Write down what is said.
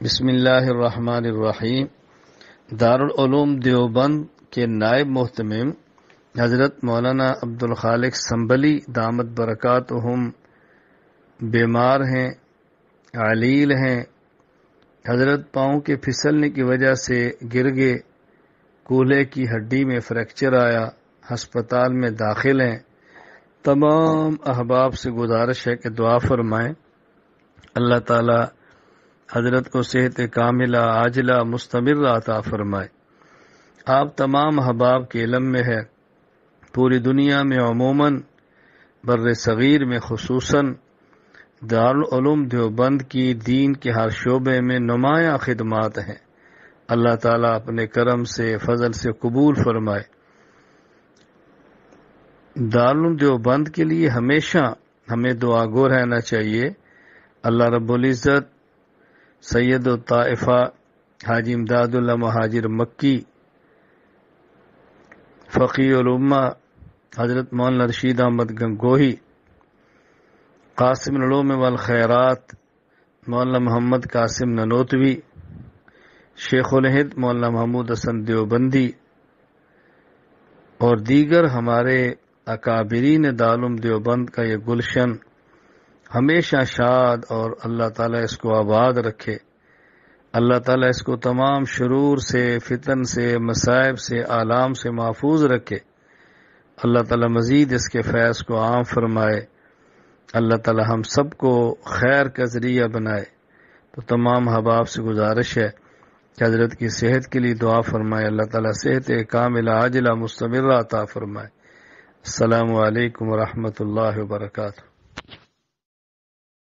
بسم اللہ الرحمن الرحیم۔ دارالعلوم دیوبند کے نائب محتمم حضرت مولانا عبدالخالق سنبلی دامت برکاتہم بیمار ہیں، علیل ہیں۔ حضرت پاؤں کے پھسلنے کی وجہ سے گر گئے، کولہے کی ہڈی میں فریکچر آیا، ہسپتال میں داخل ہیں۔ تمام احباب سے گزارش ہے کہ دعا فرمائیں، اللہ تعالی حضرت کو صحت کاملہ عاجلہ مستمرہ عطا فرمائے۔ آپ تمام احباب کے علم میں ہے، پوری دنیا میں عموماً، بر صغیر میں خصوصاً، دارالعلوم دیوبند کی دین کے ہر شعبے میں نمایاں خدمات ہیں۔ اللہ تعالیٰ اپنے کرم سے فضل سے قبول فرمائے۔ دارالعلوم دیوبند کے لیے ہمیشہ ہمیں دعا گو رہنا چاہیے۔ اللہ رب العزت سید الطائفہ حاجی امداد اللہ مہاجر مکی، فقی الامہ حضرت مولانا رشید احمد گنگوہی، قاسم العلوم والخیرات مولانا محمد قاسم ننوتوی، شیخ الہند مولانا محمود حسن دیوبندی اور دیگر ہمارے اکابرین دارالعلوم دیوبند کا یہ گلشن ہمیشہ شاد اور اللہ تعالیٰ اس کو آباد رکھے۔ اللہ تعالیٰ اس کو تمام شرور سے، فتن سے، مصائب سے، آلام سے محفوظ رکھے۔ اللہ تعالیٰ مزید اس کے فیض کو عام فرمائے۔ اللہ تعالیٰ ہم سب کو خیر کا ذریعہ بنائے۔ تو تمام احباب سے گزارش ہے کہ حضرت کی صحت کے لیے دعا فرمائے، اللہ تعالیٰ صحت کاملہ عاجلہ مستمرہ عطا فرمائے۔ السلام علیکم ورحمۃ اللہ وبرکاتہ۔